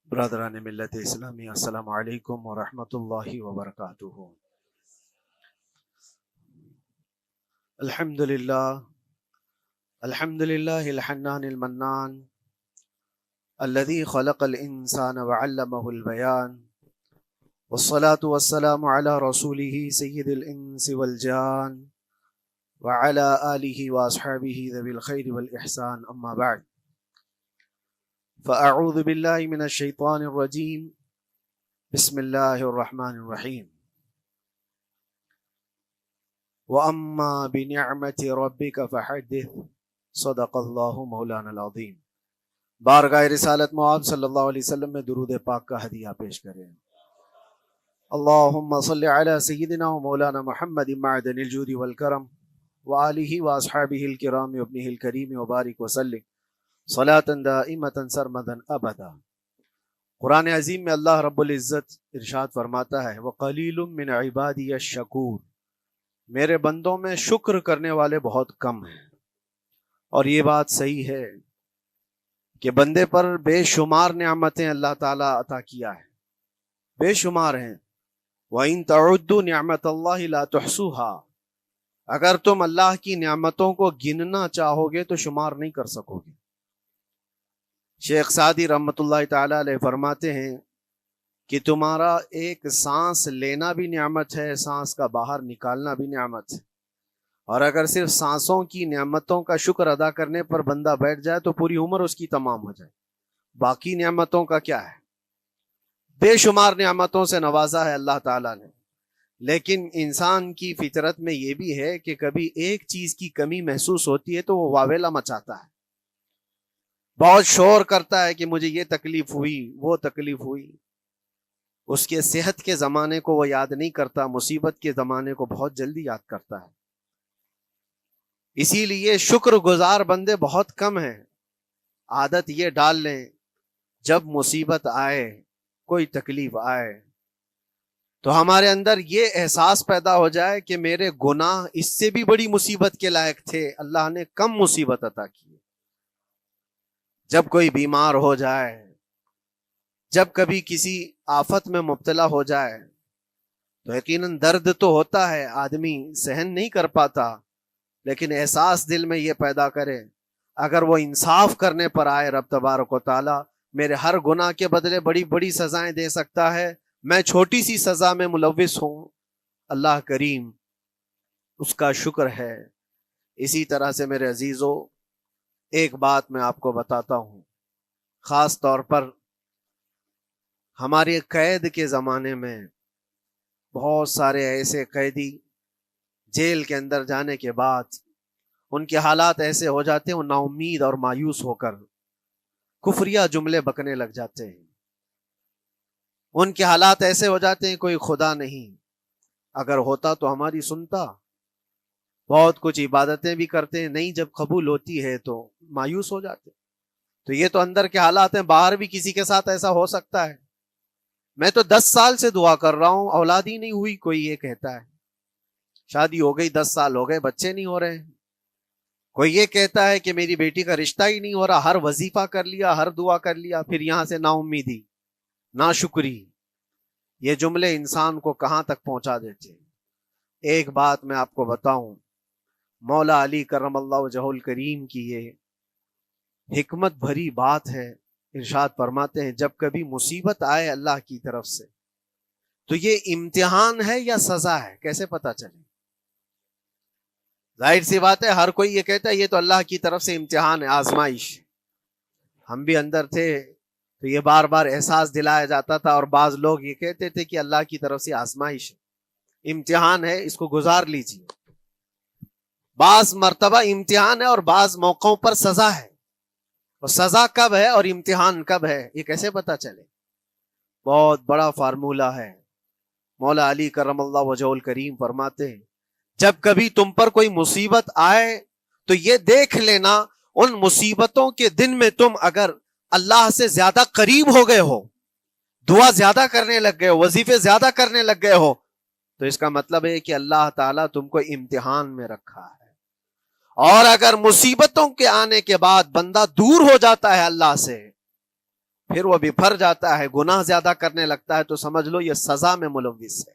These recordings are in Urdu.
برادران ملت اسلامی، السلام علیکم ورحمۃ اللہ وبرکاتہ۔ الحمد للہ الحنان المنان الذي خلق الانسان وعلمه البيان، والصلاة والسلام على رسوله سید الانس والجان وعلى آلہ واصحابہ ذوی الخیر والاحسان، اما بعد فاعوذ باللہ من الشیطان الرجیم، بسم اللہ الرحمن الرحیم۔ وَأَمَّا بِنِعْمَةِ رَبِّكَ فَحَدِّثْ، صدق اللہ مولانا العظیم۔ بارگاہ رسالت معاذ صلی اللہ علیہ وسلم میں درود پاک کا ہدیہ پیش کریں۔ اللہم صلی علی سیدنا و مولانا محمد معدن الجود والکرم وآلہ واصحابہ الکرام وابنہ الکریم وبارک وسلم صلاۃ دائمۃ سرمدا ابدا۔ قرآن عظیم میں اللہ رب العزت ارشاد فرماتا ہے، وَقَلِيلٌ مِّنْ عِبَادِيَ الشَّكُورُ، میرے بندوں میں شکر کرنے والے بہت کم ہیں۔ اور یہ بات صحیح ہے کہ بندے پر بے شمار نعمتیں اللہ تعالیٰ عطا کیا ہے، بے شمار ہیں۔ وَإِن تَعُدُّوا نِعْمَتَ اللَّهِ لَا تُحْصُوهَا، اگر تم اللہ کی نعمتوں کو گننا چاہو گے تو شمار نہیں کر سکو گے۔ شیخ سعدی رحمۃ اللہ تعالی علیہ فرماتے ہیں کہ تمہارا ایک سانس لینا بھی نعمت ہے، سانس کا باہر نکالنا بھی نعمت ہے، اور اگر صرف سانسوں کی نعمتوں کا شکر ادا کرنے پر بندہ بیٹھ جائے تو پوری عمر اس کی تمام ہو جائے۔ باقی نعمتوں کا کیا ہے؟ بے شمار نعمتوں سے نوازا ہے اللہ تعالیٰ نے، لیکن انسان کی فطرت میں یہ بھی ہے کہ کبھی ایک چیز کی کمی محسوس ہوتی ہے تو وہ واویلا مچاتا ہے، بہت شور کرتا ہے کہ مجھے یہ تکلیف ہوئی، وہ تکلیف ہوئی۔ اس کے صحت کے زمانے کو وہ یاد نہیں کرتا، مصیبت کے زمانے کو بہت جلدی یاد کرتا ہے۔ اسی لیے شکر گزار بندے بہت کم ہیں۔ عادت یہ ڈال لیں، جب مصیبت آئے، کوئی تکلیف آئے، تو ہمارے اندر یہ احساس پیدا ہو جائے کہ میرے گناہ اس سے بھی بڑی مصیبت کے لائق تھے، اللہ نے کم مصیبت عطا کی۔ جب کوئی بیمار ہو جائے، جب کبھی کسی آفت میں مبتلا ہو جائے تو یقیناً درد تو ہوتا ہے، آدمی سہن نہیں کر پاتا، لیکن احساس دل میں یہ پیدا کرے اگر وہ انصاف کرنے پر آئے رب تبارک و تعالی میرے ہر گناہ کے بدلے بڑی بڑی سزائیں دے سکتا ہے، میں چھوٹی سی سزا میں ملوث ہوں، اللہ کریم اس کا شکر ہے۔ اسی طرح سے میرے عزیزو، ایک بات میں آپ کو بتاتا ہوں، خاص طور پر ہمارے قید کے زمانے میں بہت سارے ایسے قیدی جیل کے اندر جانے کے بعد ان کے حالات ایسے ہو جاتے ہیں، وہ نا امید اور مایوس ہو کر کفریہ جملے بکنے لگ جاتے ہیں۔ ان کے حالات ایسے ہو جاتے ہیں کوئی خدا نہیں، اگر ہوتا تو ہماری سنتا۔ بہت کچھ عبادتیں بھی کرتے ہیں، نہیں جب قبول ہوتی ہے تو مایوس ہو جاتے۔ تو یہ تو اندر کے حالات ہیں، باہر بھی کسی کے ساتھ ایسا ہو سکتا ہے۔ میں تو 10 سال سے دعا کر رہا ہوں، اولاد ہی نہیں ہوئی، کوئی یہ کہتا ہے۔ شادی ہو گئی، 10 سال ہو گئے، بچے نہیں ہو رہے ہیں۔ کوئی یہ کہتا ہے کہ میری بیٹی کا رشتہ ہی نہیں ہو رہا، ہر وظیفہ کر لیا، ہر دعا کر لیا، پھر یہاں سے نا امیدی، نا شکری۔ یہ جملے انسان کو کہاں تک پہنچا دیتے ہیں۔ ایک بات میں آپ کو بتاؤں، مولا علی کرم اللہ وجہہ الکریم کی یہ حکمت بھری بات ہے، ارشاد فرماتے ہیں جب کبھی مصیبت آئے اللہ کی طرف سے تو یہ امتحان ہے یا سزا ہے، کیسے پتا چلے؟ ظاہر سی بات ہے، ہر کوئی یہ کہتا ہے یہ تو اللہ کی طرف سے امتحان ہے، آزمائش۔ ہم بھی اندر تھے تو یہ بار بار احساس دلایا جاتا تھا، اور بعض لوگ یہ کہتے تھے کہ اللہ کی طرف سے آزمائش ہے، امتحان ہے، اس کو گزار لیجیے۔ بعض مرتبہ امتحان ہے اور بعض موقعوں پر سزا ہے، اور سزا کب ہے اور امتحان کب ہے یہ کیسے پتا چلے؟ بہت بڑا فارمولہ ہے۔ مولا علی کرم اللہ وجہ الکریم فرماتے ہیں جب کبھی تم پر کوئی مصیبت آئے تو یہ دیکھ لینا ان مصیبتوں کے دن میں تم اگر اللہ سے زیادہ قریب ہو گئے ہو، دعا زیادہ کرنے لگ گئے ہو، وظیفے زیادہ کرنے لگ گئے ہو، تو اس کا مطلب ہے کہ اللہ تعالیٰ تم کو امتحان میں رکھا ہے۔ اور اگر مصیبتوں کے آنے کے بعد بندہ دور ہو جاتا ہے اللہ سے، پھر وہ بپھر جاتا ہے، گناہ زیادہ کرنے لگتا ہے، تو سمجھ لو یہ سزا میں ملوث ہے۔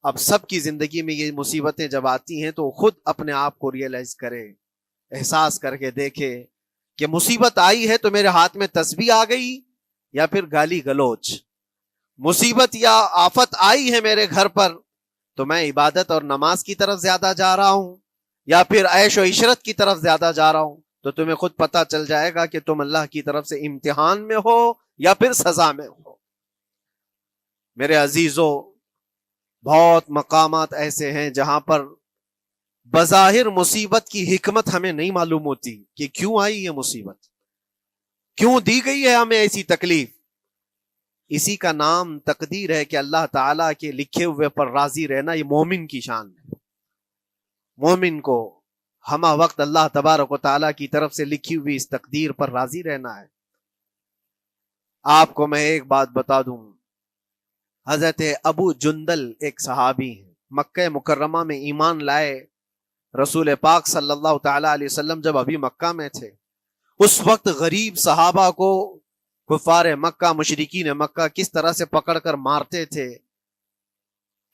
اب سب کی زندگی میں یہ مصیبتیں جب آتی ہیں تو خود اپنے آپ کو ریئلائز کرے، احساس کر کے دیکھے کہ مصیبت آئی ہے تو میرے ہاتھ میں تسبیح آ گئی یا پھر گالی گلوچ، مصیبت یا آفت آئی ہے میرے گھر پر تو میں عبادت اور نماز کی طرف زیادہ جا رہا ہوں یا پھر عیش و عشرت کی طرف زیادہ جا رہا ہوں، تو تمہیں خود پتا چل جائے گا کہ تم اللہ کی طرف سے امتحان میں ہو یا پھر سزا میں ہو۔ میرے عزیزوں، بہت مقامات ایسے ہیں جہاں پر بظاہر مصیبت کی حکمت ہمیں نہیں معلوم ہوتی کہ کیوں آئی یہ مصیبت، کیوں دی گئی ہے ہمیں ایسی تکلیف۔ اسی کا نام تقدیر ہے کہ اللہ تعالیٰ کے لکھے ہوئے پر راضی رہنا یہ مومن کی شان ہے۔ مومن کو ہمہ وقت اللہ تبارک و تعالیٰ کی طرف سے لکھی ہوئی اس تقدیر پر راضی رہنا ہے۔ آپ کو میں ایک بات بتا دوں، حضرت ابو جندل ایک صحابی ہیں، مکہ مکرمہ میں ایمان لائے، رسول پاک صلی اللہ تعالیٰ علیہ وسلم جب ابھی مکہ میں تھے، اس وقت غریب صحابہ کو کفار مکہ، مشرکین مکہ کس طرح سے پکڑ کر مارتے تھے،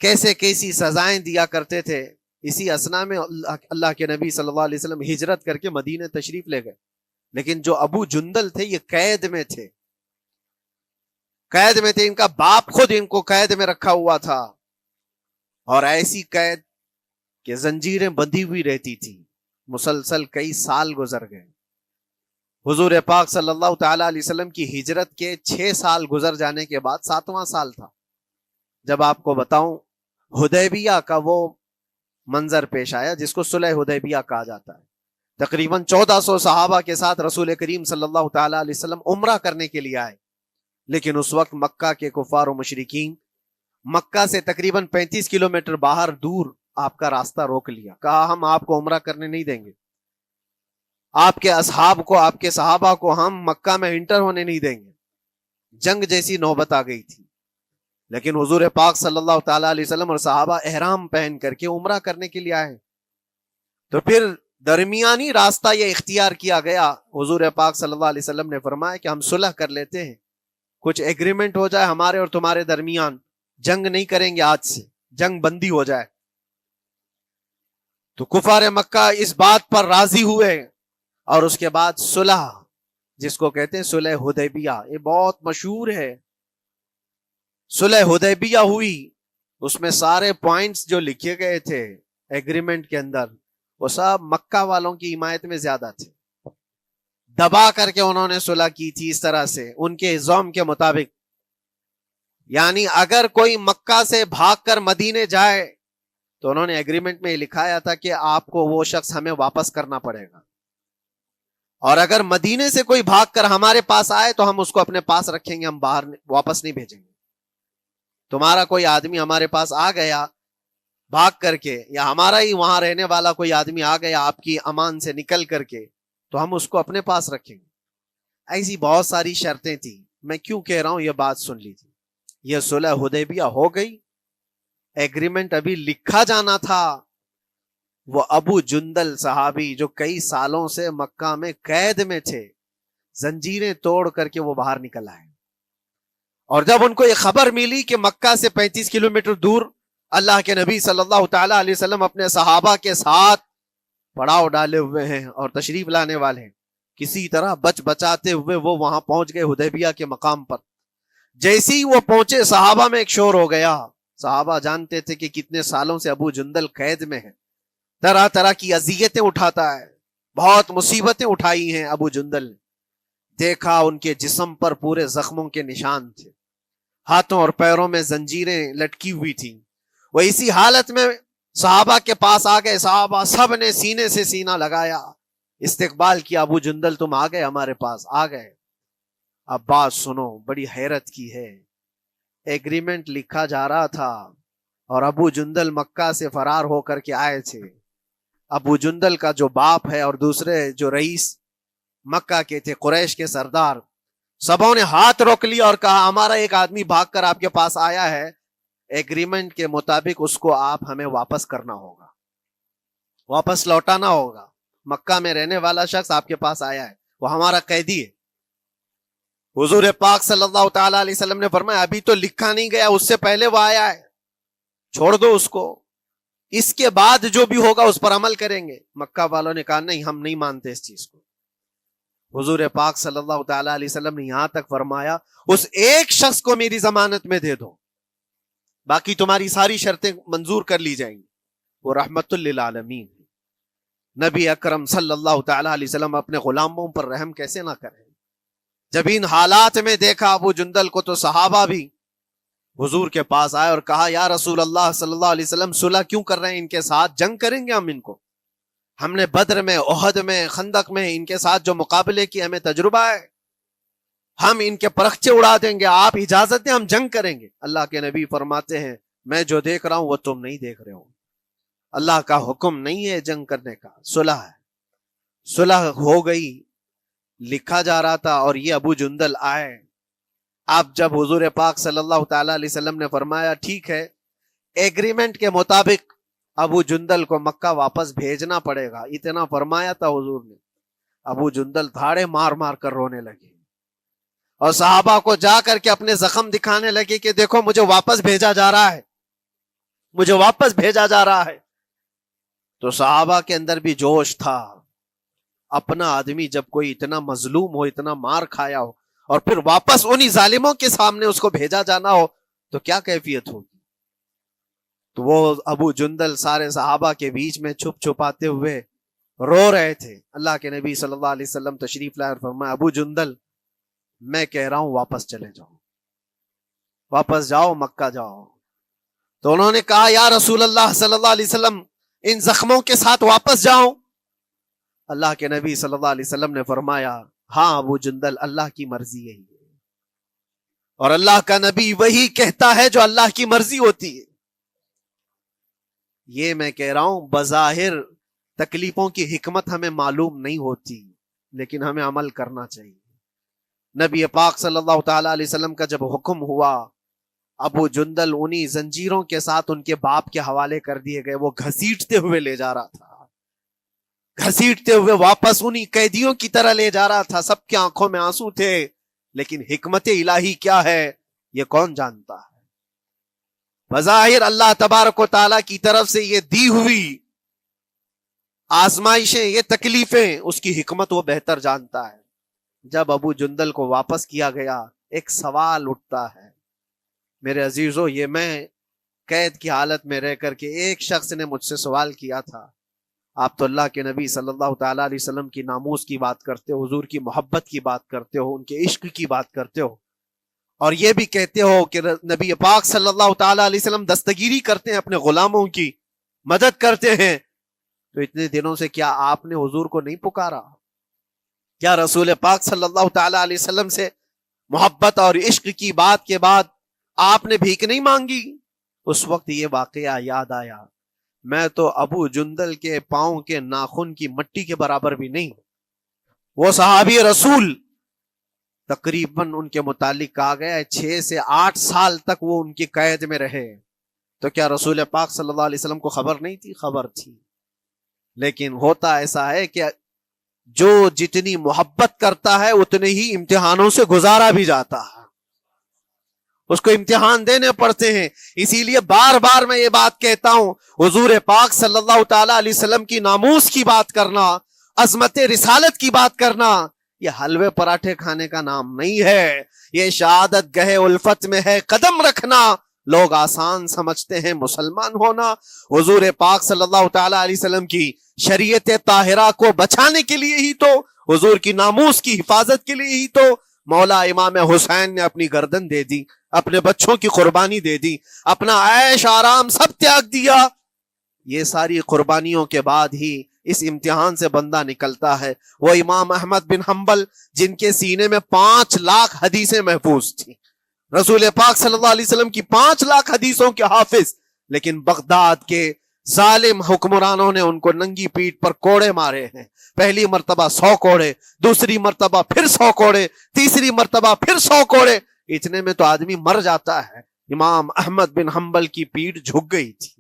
کیسے کیسی سزائیں دیا کرتے تھے۔ اسی اسنا میں اللہ کے نبی صلی اللہ علیہ وسلم ہجرت کر کے مدینہ تشریف لے گئے، لیکن جو ابو جندل تھے یہ قید میں تھے، قید میں تھے، ان کا باپ خود ان کو قید میں رکھا ہوا تھا، اور ایسی قید کہ زنجیریں بندھی ہوئی رہتی تھی، مسلسل کئی سال گزر گئے۔ حضور پاک صلی اللہ تعالیٰ علیہ وسلم کی ہجرت کے 6 سال گزر جانے کے بعد 7واں سال تھا جب آپ کو بتاؤں حدیبیہ کا وہ منظر پیش آیا جس کو صلح حدیبیہ کہا جاتا ہے۔ تقریباً 1400 صحابہ کے ساتھ رسول کریم صلی اللہ تعالیٰ علیہ وسلم عمرہ کرنے کے لیے آئے، لیکن اس وقت مکہ کے کفار و مشرکین مکہ سے تقریباً 35 کلومیٹر باہر دور آپ کا راستہ روک لیا، کہا ہم آپ کو عمرہ کرنے نہیں دیں گے، آپ کے اصحاب کو، آپ کے صحابہ کو ہم مکہ میں انٹر ہونے نہیں دیں گے۔ جنگ جیسی نوبت آ گئی تھی، لیکن حضور پاک صلی اللہ تعالیٰ علیہ وسلم اور صحابہ احرام پہن کر کے عمرہ کرنے کے لیے آئے، تو پھر درمیانی راستہ یہ اختیار کیا گیا۔ حضور پاک صلی اللہ علیہ وسلم نے فرمایا کہ ہم صلح کر لیتے ہیں، کچھ ایگریمنٹ ہو جائے ہمارے اور تمہارے درمیان، جنگ نہیں کریں گے، آج سے جنگ بندی ہو جائے۔ تو کفار مکہ اس بات پر راضی ہوئے، اور اس کے بعد صلح، جس کو کہتے ہیں صلح حدیبیہ، یہ بہت مشہور ہے۔ صلح حدیبیہ ہوئی، اس میں سارے پوائنٹس جو لکھے گئے تھے ایگریمنٹ کے اندر وہ سب مکہ والوں کی حمایت میں زیادہ تھے، دبا کر کے انہوں نے صلح کی تھی اس طرح سے ان کے زوم کے مطابق، یعنی اگر کوئی مکہ سے بھاگ کر مدینے جائے تو انہوں نے ایگریمنٹ میں لکھایا تھا کہ آپ کو وہ شخص ہمیں واپس کرنا پڑے گا، اور اگر مدینے سے کوئی بھاگ کر ہمارے پاس آئے تو ہم اس کو اپنے پاس رکھیں گے، ہم باہر واپس نہیں بھیجیں گے۔ تمہارا کوئی آدمی ہمارے پاس آ گیا بھاگ کر کے، یا ہمارا ہی وہاں رہنے والا کوئی آدمی آ گیا آپ کی امان سے نکل کر کے، تو ہم اس کو اپنے پاس رکھیں گے۔ ایسی بہت ساری شرطیں تھیں، میں کیوں کہہ رہا ہوں یہ بات سن لیجیے۔ یہ صلح حدیبیہ ہو گئی، ایگریمنٹ ابھی لکھا جانا تھا، وہ ابو جندل صحابی جو کئی سالوں سے مکہ میں قید میں تھے، زنجیریں توڑ کر کے وہ باہر نکل آئے، اور جب ان کو یہ خبر ملی کہ مکہ سے 35 کلومیٹر دور اللہ کے نبی صلی اللہ تعالیٰ علیہ وسلم اپنے صحابہ کے ساتھ پڑاؤ ڈالے ہوئے ہیں اور تشریف لانے والے ہیں، کسی طرح بچ بچاتے ہوئے وہ وہاں پہنچ گئے حدیبیہ کے مقام پر۔ جیسے ہی وہ پہنچے صحابہ میں ایک شور ہو گیا، صحابہ جانتے تھے کہ کتنے سالوں سے ابو جندل قید میں ہے، طرح طرح کی اذیتیں اٹھاتا ہے، بہت مصیبتیں اٹھائی ہیں ابو جندل۔ دیکھا ان کے جسم پر پورے زخموں کے نشان تھے، ہاتھوں اور پیروں میں زنجیریں لٹکی ہوئی تھیں۔ وہ اسی حالت میں صحابہ کے پاس آ گئے، صحابہ سب نے سینے سے سینہ لگایا، استقبال کیا، ابو جندل تم آ گئے ہمارے پاس، آ گئے۔ اب بات سنو، بڑی حیرت کی ہے، ایگریمنٹ لکھا جا رہا تھا اور ابو جندل مکہ سے فرار ہو کر کے آئے تھے۔ ابو جندل کا جو باپ ہے اور دوسرے جو رئیس مکہ کے تھے، قریش کے سردار، سبوں نے ہاتھ روک لیا اور کہا ہمارا ایک آدمی بھاگ کر آپ کے پاس آیا ہے، ایگریمنٹ کے مطابق اس کو آپ ہمیں واپس کرنا ہوگا، واپس لوٹانا ہوگا۔ مکہ میں رہنے والا شخص آپ کے پاس آیا ہے، وہ ہمارا قیدی ہے۔ حضور پاک صلی اللہ تعالی علیہ وسلم نے فرمایا ابھی تو لکھا نہیں گیا، اس سے پہلے وہ آیا ہے، چھوڑ دو اس کو، اس کے بعد جو بھی ہوگا اس پر عمل کریں گے۔ مکہ والوں نے کہا نہیں، ہم نہیں مانتے اس چیز کو۔ حضور پاک صلی اللہ تعالی علیہ وسلم نے یہاں تک فرمایا اس ایک شخص کو میری ضمانت میں دے دو، باقی تمہاری ساری شرطیں منظور کر لی جائیں گی۔ وہ رحمت للعالمین، نبی اکرم صلی اللہ تعالی علیہ وسلم اپنے غلاموں پر رحم کیسے نہ کریں؟ جب ان حالات میں دیکھا ابو جندل کو تو صحابہ بھی حضور کے پاس آئے اور کہا یا رسول اللہ صلی اللہ علیہ وسلم صلح کیوں کر رہے ہیں ان کے ساتھ؟ جنگ کریں گے ہم ان کو، ہم نے بدر میں، احد میں، خندق میں ان کے ساتھ جو مقابلے کی ہمیں تجربہ ہے، ہم ان کے پرخچے اڑا دیں گے، آپ اجازت دیں ہم جنگ کریں گے۔ اللہ کے نبی فرماتے ہیں میں جو دیکھ رہا ہوں وہ تم نہیں دیکھ رہے ہو، اللہ کا حکم نہیں ہے جنگ کرنے کا، صلح ہے۔ صلح ہو گئی، لکھا جا رہا تھا، اور یہ ابو جندل آئے۔ اب جب حضور پاک صلی اللہ تعالی علیہ وسلم نے فرمایا ٹھیک ہے، ایگریمنٹ کے مطابق ابو جندل کو مکہ واپس بھیجنا پڑے گا، اتنا فرمایا تھا حضور نے، ابو جندل دھاڑے مار مار کر رونے لگے اور صحابہ کو جا کر کے اپنے زخم دکھانے لگے کہ دیکھو مجھے واپس بھیجا جا رہا ہے، مجھے واپس بھیجا جا رہا ہے۔ تو صحابہ کے اندر بھی جوش تھا، اپنا آدمی جب کوئی اتنا مظلوم ہو، اتنا مار کھایا ہو، اور پھر واپس انہی ظالموں کے سامنے اس کو بھیجا جانا ہو تو کیا کیفیت ہوگی۔ تو وہ ابو جندل سارے صحابہ کے بیچ میں چھپ چھپاتے ہوئے رو رہے تھے۔ اللہ کے نبی صلی اللہ علیہ وسلم تشریف لائے اور فرمایا ابو جندل میں کہہ رہا ہوں واپس چلے جاؤ، واپس جاؤ، مکہ جاؤ۔ تو انہوں نے کہا یا رسول اللہ صلی اللہ علیہ وسلم ان زخموں کے ساتھ واپس جاؤ؟ اللہ کے نبی صلی اللہ علیہ وسلم نے فرمایا ہاں ابو جندل، اللہ کی مرضی یہی ہے، اور اللہ کا نبی وہی کہتا ہے جو اللہ کی مرضی ہوتی ہے۔ یہ میں کہہ رہا ہوں بظاہر تکلیفوں کی حکمت ہمیں معلوم نہیں ہوتی، لیکن ہمیں عمل کرنا چاہیے۔ نبی پاک صلی اللہ تعالی علیہ وسلم کا جب حکم ہوا، ابو جندل انہی زنجیروں کے ساتھ ان کے باپ کے حوالے کر دیے گئے، وہ گھسیٹتے ہوئے لے جا رہا تھا، گھسیٹتے ہوئے واپس انہی قیدیوں کی طرح لے جا رہا تھا۔ سب کی آنکھوں میں آنسو تھے، لیکن حکمت الہی کیا ہے یہ کون جانتا ہے؟ بظاہر اللہ تبارک و تعالیٰ کی طرف سے یہ دی ہوئی آزمائشیں، یہ تکلیفیں، اس کی حکمت وہ بہتر جانتا ہے۔ جب ابو جندل کو واپس کیا گیا، ایک سوال اٹھتا ہے میرے عزیزو، یہ میں قید کی حالت میں رہ کر کے ایک شخص نے مجھ سے سوال کیا تھا، آپ تو اللہ کے نبی صلی اللہ تعالی علیہ وسلم کی ناموس کی بات کرتے ہو، حضور کی محبت کی بات کرتے ہو، ان کے عشق کی بات کرتے ہو، اور یہ بھی کہتے ہو کہ نبی پاک صلی اللہ تعالی علیہ وسلم دستگیری کرتے ہیں، اپنے غلاموں کی مدد کرتے ہیں، تو اتنے دنوں سے کیا آپ نے حضور کو نہیں پکارا؟ کیا رسول پاک صلی اللہ تعالی علیہ وسلم سے محبت اور عشق کی بات کے بعد آپ نے بھیک نہیں مانگی؟ اس وقت یہ واقعہ یاد آیا، میں تو ابو جندل کے پاؤں کے ناخن کی مٹی کے برابر بھی نہیں۔ وہ صحابی رسول تقریباً ان کے متعلق کہا گیا ہے 6 سے 8 سال تک وہ ان کی قید میں رہے، تو کیا رسول پاک صلی اللہ علیہ وسلم کو خبر نہیں تھی؟ خبر تھی، لیکن ہوتا ایسا ہے کہ جو جتنی محبت کرتا ہے اتنے ہی امتحانوں سے گزارا بھی جاتا ہے، اس کو امتحان دینے پڑتے ہیں۔ اسی لیے بار بار میں یہ بات کہتا ہوں، حضور پاک صلی اللہ تعالی علیہ وسلم کی ناموس کی بات کرنا، عظمت رسالت کی بات کرنا، یہ حلوے پراٹھے کھانے کا نام نہیں ہے، یہ شہادت گہے الفت میں ہے قدم رکھنا۔ لوگ آسان سمجھتے ہیں مسلمان ہونا، حضور پاک صلی اللہ تعالی علیہ وسلم کی شریعت طاہرہ کو بچانے کے لیے ہی تو، حضور کی ناموس کی حفاظت کے لیے ہی تو مولا امام حسین نے اپنی گردن دے دی، اپنے بچوں کی قربانی دے دی، اپنا عیش آرام سب تیاگ دیا۔ یہ ساری قربانیوں کے بعد ہی اس امتحان سے بندہ نکلتا ہے۔ وہ امام احمد بن حنبل جن کے سینے میں 5 لاکھ حدیثیں محفوظ تھیں، رسول پاک صلی اللہ علیہ وسلم کی 5 لاکھ حدیثوں کے حافظ، لیکن بغداد کے ظالم حکمرانوں نے ان کو ننگی پیٹھ پر کوڑے مارے ہیں، پہلی مرتبہ 100 کوڑے، دوسری مرتبہ پھر 100 کوڑے، تیسری مرتبہ پھر 100 کوڑے، اتنے میں تو آدمی مر جاتا ہے۔ امام احمد بن حنبل کی پیٹھ جھک گئی تھی۔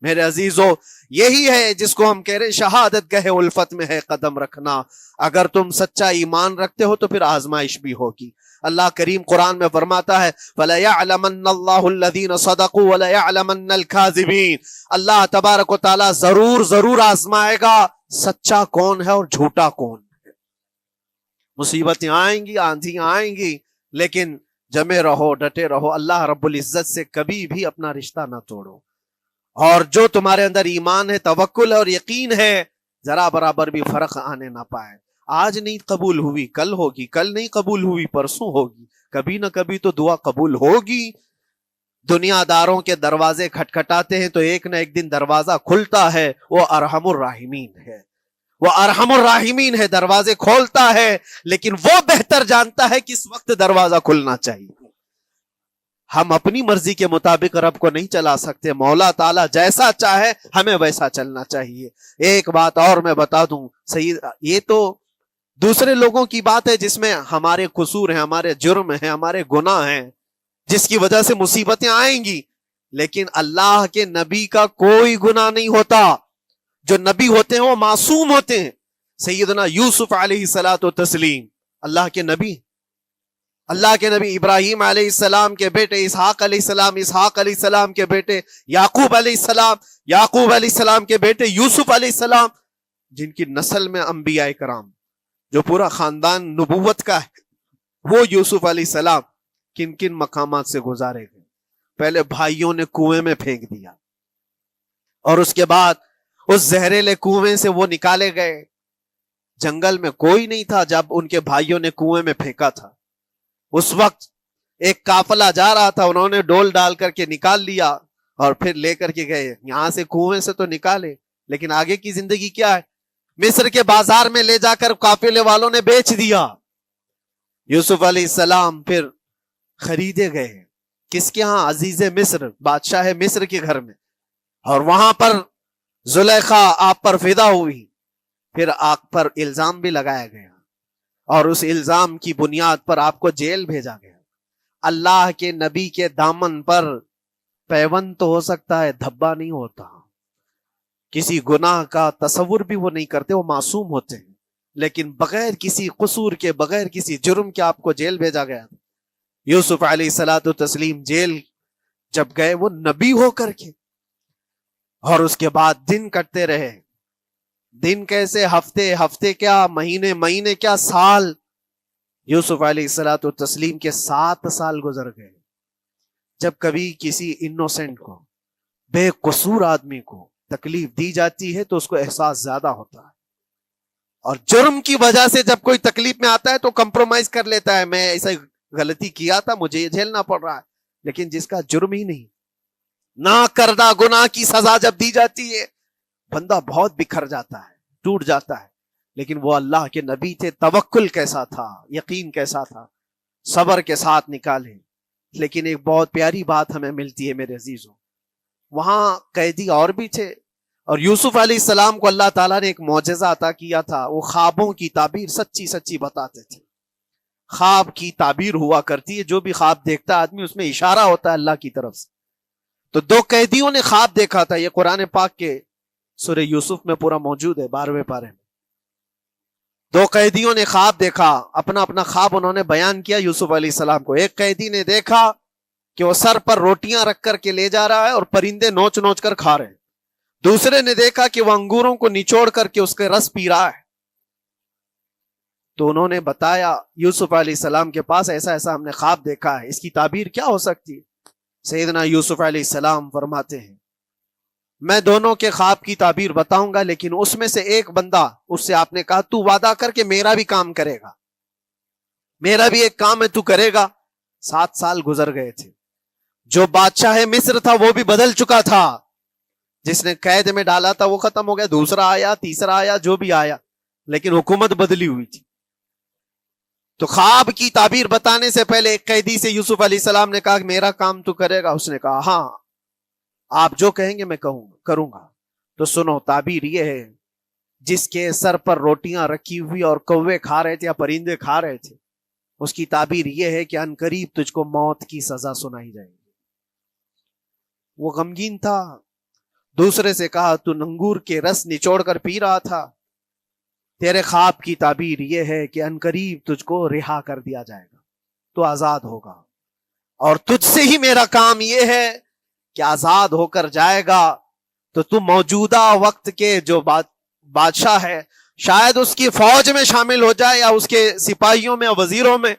میرے عزیزو، یہی ہے جس کو ہم کہہ رہے ہیں شہادت گہے الفت میں ہے قدم رکھنا۔ اگر تم سچا ایمان رکھتے ہو تو پھر آزمائش بھی ہوگی، اللہ کریم قرآن میں فرماتا ہے وَلَيَعْلَمَنَّ اللَّهُ الَّذِينَ صَدَقُوا وَلَيَعْلَمَنَّ الْكَاذِبِينَ، اللہ تبارک و تعالیٰ ضرور آزمائے گا سچا کون ہے اور جھوٹا کون ہے۔ مصیبتیں آئیں گی، آندھیاں آئیں گی، لیکن جمے رہو، ڈٹے رہو، اللہ رب العزت سے کبھی بھی اپنا رشتہ نہ توڑو، اور جو تمہارے اندر ایمان ہے، توکل اور یقین ہے، ذرا برابر بھی فرق آنے نہ پائے۔ آج نہیں قبول ہوئی کل ہوگی، کل نہیں قبول ہوئی پرسوں ہوگی، کبھی نہ کبھی تو دعا قبول ہوگی۔ دنیا داروں کے دروازے کھٹکھٹاتے ہیں تو ایک نہ ایک دن دروازہ کھلتا ہے، وہ ارحم الراحمین ہے، وہ ارحم الراحمین ہے، دروازے کھولتا ہے، لیکن وہ بہتر جانتا ہے کس وقت دروازہ کھلنا چاہیے۔ ہم اپنی مرضی کے مطابق رب کو نہیں چلا سکتے، مولا تعالیٰ جیسا چاہے ہمیں ویسا چلنا چاہیے۔ ایک بات اور میں بتا دوں سید، یہ تو دوسرے لوگوں کی بات ہے جس میں ہمارے قصور ہیں، ہمارے جرم ہیں، ہمارے گناہ ہیں، جس کی وجہ سے مصیبتیں آئیں گی، لیکن اللہ کے نبی کا کوئی گناہ نہیں ہوتا۔ جو نبی ہوتے ہیں وہ معصوم ہوتے ہیں۔ سیدنا یوسف علیہ الصلوۃ والتسلیم اللہ کے نبی، اللہ کے نبی ابراہیم علیہ السلام کے بیٹے اسحاق علیہ السلام، اسحاق علیہ السلام کے بیٹے یعقوب علیہ السلام، یعقوب علیہ السلام کے بیٹے یوسف علیہ السلام، جن کی نسل میں انبیاء کرام، جو پورا خاندان نبوت کا ہے، وہ یوسف علیہ السلام کن کن مقامات سے گزارے گئے۔ پہلے بھائیوں نے کنویں میں پھینک دیا، اور اس کے بعد اس زہریلے کنویں سے وہ نکالے گئے۔ جنگل میں کوئی نہیں تھا جب ان کے بھائیوں نے کنویں میں پھینکا تھا۔ اس وقت ایک قافلہ جا رہا تھا، انہوں نے ڈول ڈال کر کے نکال لیا اور پھر لے کر کے گئے۔ یہاں سے کنویں سے تو نکالے، لیکن آگے کی زندگی کیا ہے؟ مصر کے بازار میں لے جا کر قافلے والوں نے بیچ دیا۔ یوسف علیہ السلام پھر خریدے گئے، کس کے ہاں؟ عزیز مصر، بادشاہ مصر کے گھر میں، اور وہاں پر زلیخا آپ پر فدا ہوئی۔ پھر آپ پر الزام بھی لگایا گیا، اور اس الزام کی بنیاد پر آپ کو جیل بھیجا گیا۔ اللہ کے نبی کے دامن پر پیوند تو ہو سکتا ہے، دھبا نہیں ہوتا۔ کسی گناہ کا تصور بھی وہ نہیں کرتے، وہ معصوم ہوتے ہیں، لیکن بغیر کسی قصور کے، بغیر کسی جرم کے آپ کو جیل بھیجا گیا۔ یوسف علیہ الصلوۃ والتسلیم جیل جب گئے، وہ نبی ہو کر کے، اور اس کے بعد دن کٹتے رہے۔ دن کیسے؟ ہفتے، ہفتے کیا مہینے، مہینے کیا سال۔ یوسف علیہ الصلوۃ والتسلیم کے 7 سال گزر گئے۔ جب کبھی کسی انوسینٹ کو، بے قصور آدمی کو تکلیف دی جاتی ہے تو اس کو احساس زیادہ ہوتا ہے، اور جرم کی وجہ سے جب کوئی تکلیف میں آتا ہے تو کمپرومائز کر لیتا ہے، میں ایسا غلطی کیا تھا، مجھے یہ جھیلنا پڑ رہا ہے۔ لیکن جس کا جرم ہی نہیں، نہ کردہ گناہ کی سزا جب دی جاتی ہے، بندہ بہت بکھر جاتا ہے، ٹوٹ جاتا ہے۔ لیکن وہ اللہ کے نبی تھے، توکل کیسا تھا، یقین کیسا تھا، صبر کے ساتھ نکالے۔ لیکن ایک بہت پیاری بات ہمیں ملتی ہے میرے عزیزوں، وہاں قیدی اور بھی تھے، اور یوسف علیہ السلام کو اللہ تعالیٰ نے ایک معجزہ عطا کیا تھا۔ وہ خوابوں کی تعبیر سچی سچی بتاتے تھے۔ خواب کی تعبیر ہوا کرتی ہے، جو بھی خواب دیکھتا ہے آدمی، اس میں اشارہ ہوتا ہے اللہ کی طرف سے۔ تو 2 قیدیوں نے خواب دیکھا تھا، یہ قرآن پاک کے سورہ یوسف میں پورا موجود ہے، 12ویں پارے میں۔ 2 قیدیوں نے خواب دیکھا، اپنا اپنا خواب انہوں نے بیان کیا یوسف علیہ السلام کو۔ ایک قیدی نے دیکھا کہ وہ سر پر روٹیاں رکھ کر کے لے جا رہا ہے اور پرندے نوچ نوچ کر کھا رہے ہیں۔ دوسرے نے دیکھا کہ وہ انگوروں کو نچوڑ کر کے اس کے رس پی رہا ہے۔ تو انہوں نے بتایا یوسف علیہ السلام کے پاس، ایسا ایسا ہم نے خواب دیکھا ہے، اس کی تعبیر کیا ہو سکتی ہے؟ سیدنا یوسف علیہ السلام فرماتے ہیں، میں دونوں کے خواب کی تعبیر بتاؤں گا، لیکن اس میں سے ایک بندہ، اس سے آپ نے کہا تو وعدہ کر کے میرا بھی کام کرے گا، میرا بھی ایک کام ہے تو کرے گا۔ 7 سال گزر گئے تھے، جو بادشاہ مصر تھا وہ بھی بدل چکا تھا، جس نے قید میں ڈالا تھا وہ ختم ہو گیا، دوسرا آیا، تیسرا آیا، جو بھی آیا، لیکن حکومت بدلی ہوئی تھی۔ تو خواب کی تعبیر بتانے سے پہلے ایک قیدی سے یوسف علیہ السلام نے کہا کہ میرا کام تو کرے گا؟ اس نے کہا ہاں، آپ جو کہیں گے میں کروں گا۔ تو سنو، تعبیر یہ ہے، جس کے سر پر روٹیاں رکھی ہوئی اور کوے کھا رہے تھے یا پرندے کھا رہے تھے، اس کی تعبیر یہ ہے کہ عنقریب تجھ کو موت کی سزا سنائی جائے گی۔ وہ غمگین تھا۔ دوسرے سے کہا تو انگور کے رس نچوڑ کر پی رہا تھا، تیرے خواب کی تعبیر یہ ہے کہ عنقریب تجھ کو رہا کر دیا جائے گا۔ تو آزاد ہوگا، اور تجھ سے ہی میرا کام یہ ہے کہ آزاد ہو کر جائے گا تو تو موجودہ وقت کے جو بادشاہ ہے، شاید اس کی فوج میں شامل ہو جائے یا اس کے سپاہیوں میں یا وزیروں میں،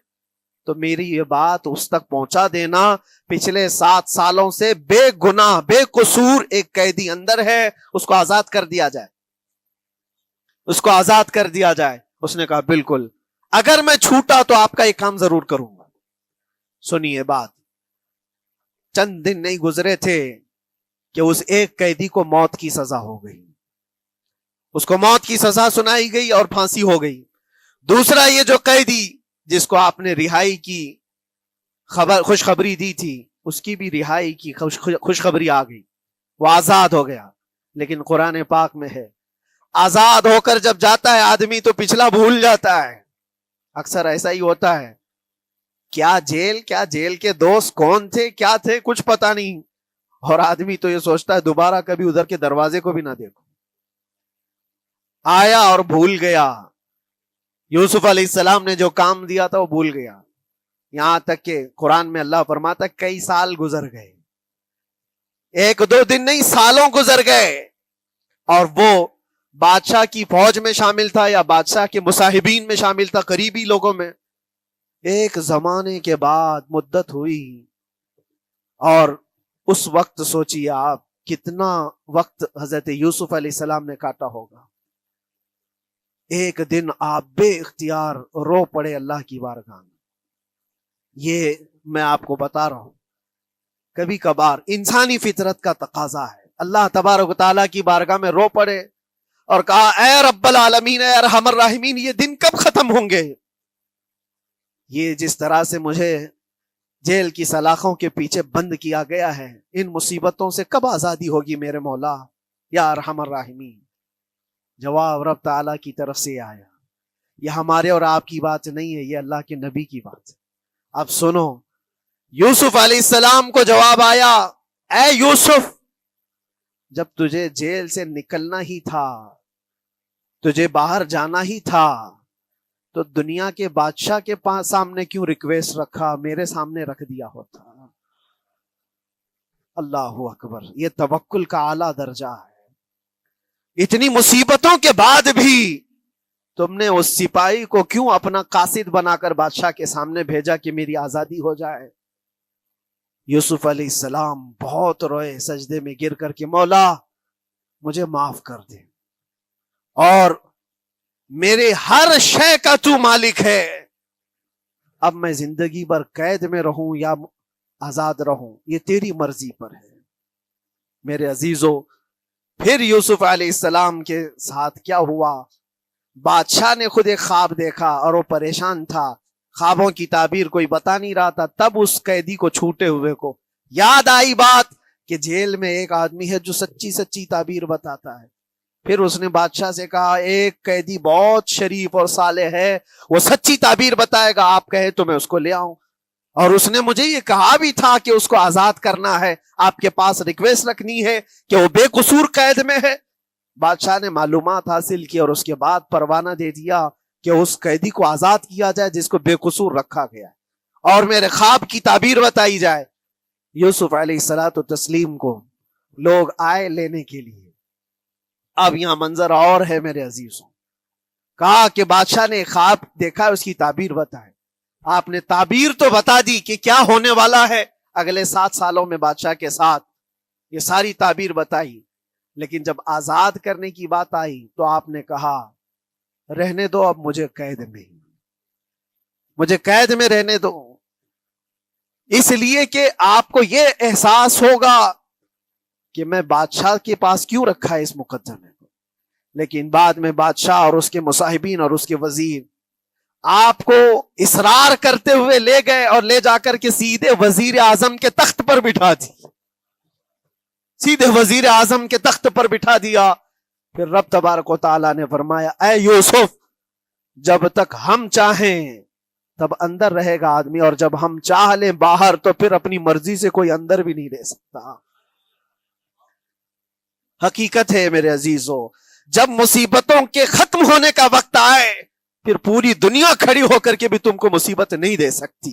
تو میری یہ بات اس تک پہنچا دینا، پچھلے 7 سالوں سے بے گناہ بے قصور ایک قیدی اندر ہے، اس کو آزاد کر دیا جائے، اس کو آزاد کر دیا جائے۔ اس نے کہا بالکل، اگر میں چھوٹا تو آپ کا ایک کام ضرور کروں گا۔ سنیے بات، چند دن نہیں گزرے تھے کہ اس ایک قیدی کو موت کی سزا ہو گئی، اس کو موت کی سزا سنائی گئی اور پھانسی ہو گئی۔ دوسرا یہ جو قیدی جس کو آپ نے رہائی کی خوشخبری دی تھی، اس کی بھی رہائی کی خوشخبری آ گئی، وہ آزاد ہو گیا۔ لیکن قرآن پاک میں ہے، آزاد ہو کر جب جاتا ہے آدمی تو پچھلا بھول جاتا ہے۔ اکثر ایسا ہی ہوتا ہے، کیا جیل کے دوست کون تھے کیا تھے کچھ پتا نہیں، اور آدمی تو یہ سوچتا ہے دوبارہ کبھی ادھر کے دروازے کو بھی نہ دیکھو، آیا اور بھول گیا۔ یوسف علیہ السلام نے جو کام دیا تھا وہ بھول گیا، یہاں تک کہ قرآن میں اللہ فرماتا کئی سال گزر گئے، 1-2 دن نہیں، سالوں گزر گئے، اور وہ بادشاہ کی فوج میں شامل تھا یا بادشاہ کے مصاحبین میں شامل تھا، قریبی لوگوں میں۔ ایک زمانے کے بعد مدت ہوئی، اور اس وقت سوچیے آپ کتنا وقت حضرت یوسف علیہ السلام نے کاٹا ہوگا۔ ایک دن آپ بے اختیار رو پڑے اللہ کی بارگاہ میں۔ یہ میں آپ کو بتا رہا ہوں، کبھی کبھار انسانی فطرت کا تقاضا ہے، اللہ تبارک و تعالیٰ کی بارگاہ میں رو پڑے اور کہا اے رب العالمین، اے ارحم الراحمین، یہ دن کب ختم ہوں گے؟ یہ جس طرح سے مجھے جیل کی سلاخوں کے پیچھے بند کیا گیا ہے، ان مصیبتوں سے کب آزادی ہوگی میرے مولا یا ارحم الراحمین؟ جواب رب تعالیٰ کی طرف سے آیا، یہ ہمارے اور آپ کی بات نہیں ہے، یہ اللہ کے نبی کی بات ہے۔ اب سنو، یوسف علیہ السلام کو جواب آیا، اے یوسف، جب تجھے جیل سے نکلنا ہی تھا، تجھے باہر جانا ہی تھا، تو دنیا کے بادشاہ کے پاس سامنے کیوں ریکویسٹ رکھا، میرے سامنے رکھ دیا ہوتا۔ اللہ اکبر، یہ توکل کا اعلیٰ درجہ ہے۔ اتنی مصیبتوں کے بعد بھی تم نے اس سپاہی کو کیوں اپنا قاصد بنا کر بادشاہ کے سامنے بھیجا کہ میری آزادی ہو جائے؟ یوسف علیہ السلام بہت روئے، سجدے میں گر کر کے مولا مجھے معاف کر دے، اور میرے ہر شے کا تو مالک ہے، اب میں زندگی بھر قید میں رہوں یا آزاد رہوں یہ تیری مرضی پر ہے۔ میرے عزیزو، پھر یوسف علیہ السلام کے ساتھ کیا ہوا؟ بادشاہ نے خود ایک خواب دیکھا اور وہ پریشان تھا، خوابوں کی تعبیر کوئی بتا نہیں رہا تھا۔ تب اس قیدی کو چھوٹے ہوئے کو یاد آئی بات کہ جیل میں ایک آدمی ہے جو سچی تعبیر بتاتا ہے۔ پھر اس نے بادشاہ سے کہا ایک قیدی بہت شریف اور صالح ہے، وہ سچی تعبیر بتائے گا، آپ کہے تو میں اس کو لے آؤں، اور اس نے مجھے یہ کہا بھی تھا کہ اس کو آزاد کرنا ہے، آپ کے پاس ریکویسٹ رکھنی ہے کہ وہ بے قصور قید میں ہے۔ بادشاہ نے معلومات حاصل کی اور اس کے بعد پروانہ دے دیا کہ اس قیدی کو آزاد کیا جائے جس کو بے قصور رکھا گیا ہے، اور میرے خواب کی تعبیر بتائی جائے۔ یوسف علیہ الصلوۃ والتسلیم کو لوگ آئے لینے کے لیے۔ اب یہاں منظر اور ہے میرے عزیزوں، کہا کہ بادشاہ نے خواب دیکھا، اس کی تعبیر بتائے۔ آپ نے تعبیر تو بتا دی کہ کیا ہونے والا ہے اگلے 7 سالوں میں بادشاہ کے ساتھ، یہ ساری تعبیر بتائی، لیکن جب آزاد کرنے کی بات آئی تو آپ نے کہا رہنے دو، اب مجھے قید میں رہنے دو، اس لیے کہ آپ کو یہ احساس ہوگا کہ میں بادشاہ کے پاس کیوں رکھا ہے اس مقدمے کو۔ لیکن بعد میں بادشاہ اور اس کے مصاحبین اور اس کے وزیر آپ کو اصرار کرتے ہوئے لے گئے اور لے جا کر کے سیدھے وزیر اعظم کے تخت پر بٹھا دی، سیدھے وزیر اعظم کے تخت پر بٹھا دیا۔ پھر رب تبارک و تعالیٰ نے فرمایا اے یوسف، جب تک ہم چاہیں تب اندر رہے گا آدمی، اور جب ہم چاہ لیں باہر تو پھر اپنی مرضی سے کوئی اندر بھی نہیں رہ سکتا۔ حقیقت ہے میرے عزیزو، جب مصیبتوں کے ختم ہونے کا وقت آئے پھر پوری دنیا کھڑی ہو کر کے بھی تم کو مصیبت نہیں دے سکتی۔